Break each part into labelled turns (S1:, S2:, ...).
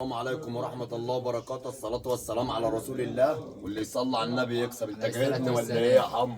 S1: السلام عليكم ورحمة الله وبركاته. الصلاة والسلام على رسول الله، واللي يصلي على النبي يكسب. انت جايبني ولا ايه يا حمو؟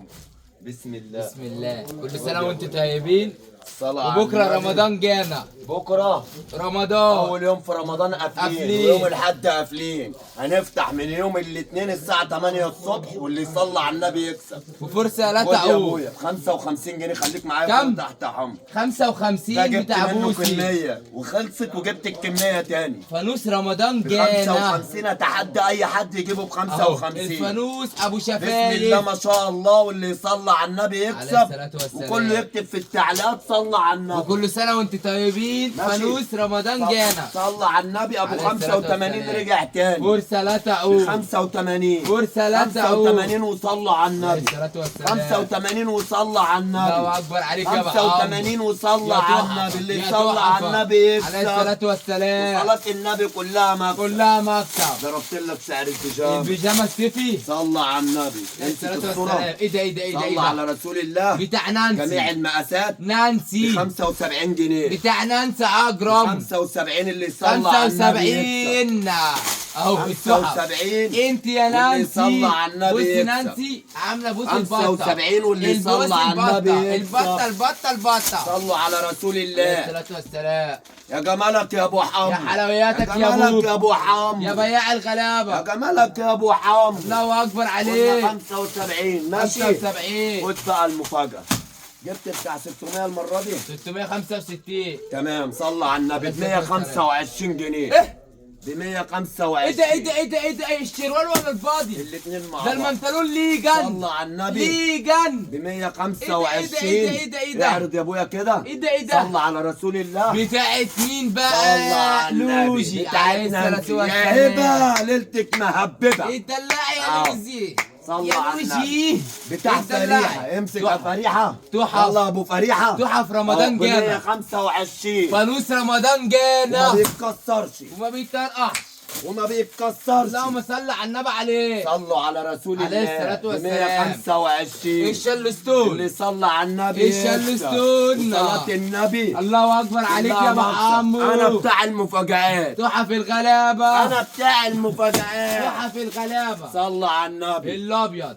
S1: بسم الله.
S2: بسم الله. كل سنة وانتم طيبين.
S1: الصلاة على
S2: وبكره
S1: النبي.
S2: رمضان جانا.
S1: بكرة
S2: رمضان
S1: أول يوم في رمضان قافلين، ويوم الحد قافلين. هنفتح من يوم الاثنين الساعة 8 الصبح، واللي يصلي على النبي يكسب.
S2: وفرصة لا
S1: خد يا
S2: تعود.
S1: ابويا 55 جنيه، خليك معايا
S2: كم؟
S1: تحت يا حمو.
S2: 55
S1: ده جبت
S2: بتاع
S1: منه
S2: بوسي.
S1: كمية وخلصت، وجبت الكمية تاني.
S2: فانوس رمضان
S1: ب
S2: جانا.
S1: 55 اتحدى اي حد يجيبه ب 55.
S2: الفانوس ابو
S1: بسم الله
S2: شفايف.
S1: ما شاء الله، واللي يصلي على النبي
S2: عليه
S1: يكسب.
S2: الصلاة والسلام.
S1: وكله يكتب في التعليقات صلى على النبي.
S2: وكل سنة وانتم طيبين.
S1: ماشي.
S2: فانوس رمضان جانا.
S1: صلى على النبي. ابو
S2: عليه الصلاة
S1: 85
S2: والسلام.
S1: رجع تاني.
S2: فرصة لا تعود.
S1: 85
S2: فرصة لا تعود.
S1: 85 وصلى على
S2: عليه
S1: النبي.
S2: الصلاة والسلام.
S1: 85 وصلى على
S2: الله
S1: النبي.
S2: اكبر عليك يا بقى.
S1: 85 وصلى
S2: يا
S1: على
S2: تحفة.
S1: النبي. اللي
S2: يا
S1: يصلى على
S2: تحفة.
S1: النبي
S2: عليه الصلاة
S1: يكسب.
S2: والسلام.
S1: وصلاة النبي كلها مكسب.
S2: كلها مكسب.
S1: ضربت لك سعر البيجامه.
S2: البيجامه السيفي.
S1: صلى على النبي.
S2: عليه
S1: امسك
S2: الصلاة
S1: الصورة.
S2: والسلام. ايه ده ايه ده ايه ده ايه
S1: صلى
S2: ده؟
S1: على رسول الله.
S2: بتاع نانسي.
S1: جميع المقاسات ب
S2: نانسي
S1: 75 جنيه.
S2: بتاع نانسي اجرم.
S1: 75 اللي يصلى على النبي يكسب.
S2: 75 اهو التحف.
S1: 75
S2: انت يا
S1: واللي
S2: نانسي.
S1: يصلى على النبي
S2: بصي
S1: يكسب.
S2: نانسي عامله بوس البطه.
S1: 75 واللي يصلى على النبي يكسب.
S2: البطه.
S1: صلوا على رسول
S2: عليه
S1: الله.
S2: الصلاة والسلام.
S1: يا جمالك يا ابو حمو.
S2: يا حلوياتك يا
S1: جمالك يا
S2: ابو.
S1: ابو حمو.
S2: يا بياع
S1: يا
S2: الغلابه.
S1: جمالك يا ابو حمو.
S2: الله اكبر
S1: قلنا
S2: عليك.
S1: 75 ماشي.
S2: 75.
S1: خد بقى المفاجأة. جبت بتاع 600 المرة دي.
S2: 665.
S1: تمام. صلى على النبي ب 125 جنيه.
S2: ايه
S1: ب 125.
S2: ايه ده ايه ده ايه ده ايه ده ايه الشروال ولا البادي؟
S1: الاثنين مع
S2: ده
S1: بعض.
S2: المنطلون ليجن.
S1: صلى على النبي
S2: ليجن.
S1: ب 125.
S2: ايه ده ايه ده؟
S1: اعرض يا ابويا كده.
S2: ايه ده ايه ده؟
S1: صلى على رسول الله.
S2: بتاعت مين
S1: صلى
S2: بقى؟
S1: على النبي.
S2: لوجي عليه
S1: بتاعتنا
S2: الصلاة
S1: انت. يا
S2: والسلام.
S1: هبه ليلتك مهببه.
S2: ايه الدلاع يا
S1: آه.
S2: لوجي؟
S1: صلى
S2: يا
S1: على
S2: لوجي.
S1: النبي. بتاع
S2: إيه الدلاع؟
S1: فريحه. امسك يا
S2: تحف.
S1: فريحه.
S2: تحف.
S1: يلا يا ابو فريحه.
S2: تحف رمضان
S1: ب
S2: جانا.
S1: 125.
S2: فانوس رمضان
S1: وما
S2: جانا.
S1: بيتكسرش
S2: وما بيترقعش.
S1: وما بيتكسرش.
S2: اللهم صل على النبي عليه.
S1: صلوا على رسول الله.
S2: عليه الصلاة والسلام.
S1: 125.
S2: الشلستون.
S1: اللي صلى على النبي
S2: الشلستون.
S1: صلاة النبي.
S2: الله اكبر عليك يا ابو عمو.
S1: انا بتاع المفاجآت.
S2: تحف الغلابه.
S1: انا بتاع المفاجآت.
S2: تحف الغلابه.
S1: صلى على النبي.
S2: الابيض.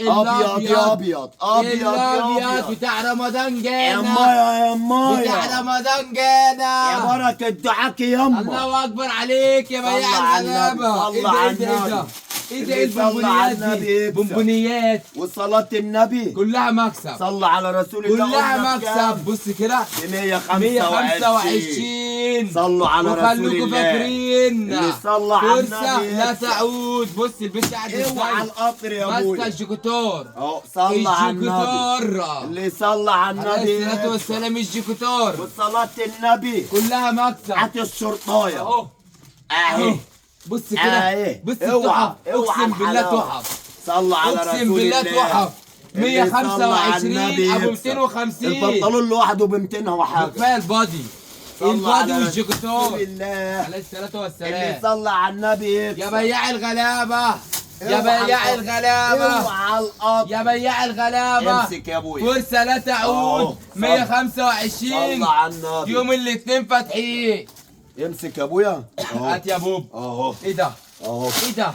S1: ابيض يا ابيض ابيض يا
S2: الابيض
S1: ابيض.
S2: بتاع رمضان
S1: يا
S2: جانا.
S1: مايا يا
S2: بتاع
S1: مايا.
S2: رمضان جانا.
S1: يا بركة دعاك يما.
S2: الله اكبر عليك يا
S1: صلى
S2: بياع
S1: على النبي.
S2: الغلابه.
S1: صلى على النبي.
S2: ايه ده
S1: اللي
S2: ايه
S1: صلى على
S2: البونبونيات
S1: النبي
S2: دي؟
S1: يكسب.
S2: بونبونيات
S1: وصلاة النبي.
S2: كلها مكسب.
S1: صلى على رسول الله.
S2: كلها
S1: قلنا بكام؟
S2: مكسب. بص كده
S1: ب 125.
S2: 125.
S1: صلوا على رسول
S2: وخلوكوا
S1: الله.
S2: فاكرين
S1: اللي صلى على
S2: فرصة
S1: النبي
S2: لا
S1: يكسب.
S2: تعود. بص البنت قاعدة
S1: اوعى
S2: ازاي؟
S1: القطر يا
S2: ماسكة
S1: ابويا.
S2: الجيكوتور.
S1: اهو صلى على النبي.
S2: الجيكوتور.
S1: اللي صلى على النبي
S2: عليه الصلاة
S1: يكسب.
S2: والسلام الجيكوتور.
S1: وصلاة النبي.
S2: كلها مكسب.
S1: هات الشرطاية.
S2: اهو
S1: اهي.
S2: بص كده.
S1: اهي.
S2: بص
S1: اوعى
S2: التحف.
S1: اوعى
S2: اقسم بالله
S1: الحلاوة.
S2: تحف.
S1: صلى على رسول
S2: اقسم بالله
S1: الله.
S2: تحف.
S1: اللي صلى على
S2: 125
S1: النبي
S2: ابو
S1: يكسب.
S2: 250.
S1: البنطلون لوحده ب 200 وحاجة.
S2: كفايه البادي.
S1: صلى
S2: البادي
S1: على رسول
S2: والجيكوتور.
S1: الله.
S2: عليه الصلاة
S1: اللي
S2: والسلام.
S1: صلى على النبي يكسب.
S2: يا بياع الغلابة. يا
S1: اوعى
S2: بياع
S1: القطر.
S2: الغلابة.
S1: اوعى القطر.
S2: يا بياع الغلابة.
S1: امسك يا ابويا.
S2: فرصة لا
S1: أهو.
S2: تعود.
S1: صلى.
S2: 125.
S1: صلى على النبي.
S2: يوم الاثنين فاتحين.
S1: امسك يا ابويا. اهو
S2: هات يا بوب.
S1: اهو
S2: ايه ده؟
S1: اهو.
S2: ايه ده؟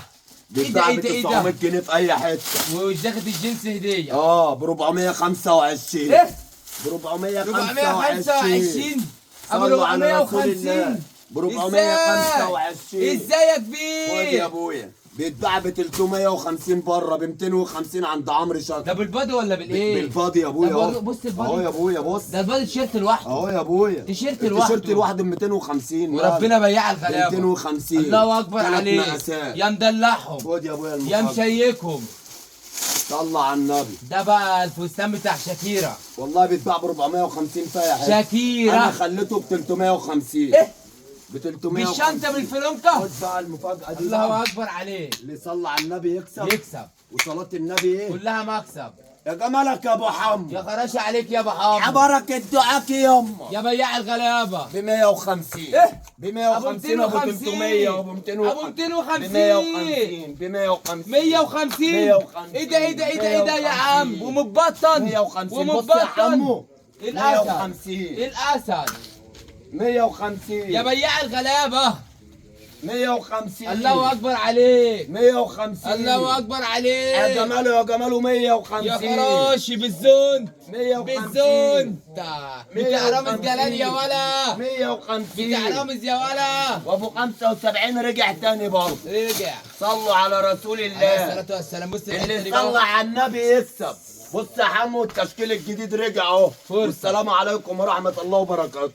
S1: بيتباع ب
S2: ايه
S1: 900
S2: ده؟
S1: جنيه في اي حته.
S2: وجاكة الجنس هدية.
S1: ب 425.
S2: ايه؟
S1: ب 425.
S2: 425. ابو
S1: صلوا على رسول
S2: 450.
S1: الله. ب 425.
S2: ازاي يا
S1: خد يا
S2: كبير؟
S1: ابويا. بيتباع ب 350 بره، ب 250 عند عمرو شكر.
S2: ده بالبادي ولا بالايه؟
S1: بالفاضي يا ابويا
S2: ده
S1: اهو.
S2: برضه بص البادي.
S1: اهو يا ابويا بص.
S2: ده البادي تيشيرت لوحده.
S1: اهو يا ابويا.
S2: تيشيرت لوحده.
S1: التيشيرت لوحده ب 250.
S2: وربنا بياع الغلابه.
S1: 250.
S2: الله اكبر
S1: ثلاث
S2: عليك.
S1: مقاسات.
S2: يا مدلعهم.
S1: خد يا ابويا
S2: يا
S1: المفاجأة.
S2: مشيكهم.
S1: صلى على النبي.
S2: ده بقى الفستان بتاع شاكيرا.
S1: والله بيتباع ب 450 في اي حته.
S2: شاكيرا.
S1: انا خليته ب 350.
S2: ايه؟
S1: ب 350.
S2: بالشنطه بالفلونكه.
S1: خد بقى المفاجأة دي.
S2: الله
S1: بقى.
S2: اكبر عليك.
S1: اللي صلى على النبي يكسب.
S2: يكسب.
S1: وصلاة النبي ايه؟
S2: كلها مكسب.
S1: يا جمالك يا ابو حمو.
S2: يا خراشة عليك يا
S1: يا
S2: بحام.
S1: بركة دعاك يما.
S2: يا بياع الغلابه.
S1: ب 150.
S2: ايه؟
S1: ب 150 وب 300 وب 250.
S2: ابو 250.
S1: ب 150. ب 150.
S2: 150.
S1: 150.
S2: ايه ده ايه ده ايه ده ايه ده يا عم؟ ومبطن.
S1: 150. بص يا حمو.
S2: الاسد.
S1: 150.
S2: الاسد.
S1: 150.
S2: يا بياع الغلابه.
S1: 150.
S2: الله اكبر عليك.
S1: 150.
S2: الله اكبر
S1: يا
S2: عليك.
S1: جماله يا جماله 150.
S2: يا خراشي بالزون.
S1: 150.
S2: بالزون. بتاع رامز جلال يا ولا.
S1: 150.
S2: بتاع رامز يا ولا.
S1: وابو 75 رجع تاني برضه.
S2: رجع.
S1: صلوا على رسول
S2: عليه
S1: الله.
S2: الصلاة والسلام. بص الحتة
S1: اللي
S2: دي
S1: صلى
S2: بقى.
S1: على النبي يكسب. بص يا حمو التشكيل الجديد رجع اهو.
S2: فرصة.
S1: والسلام عليكم ورحمه الله وبركاته.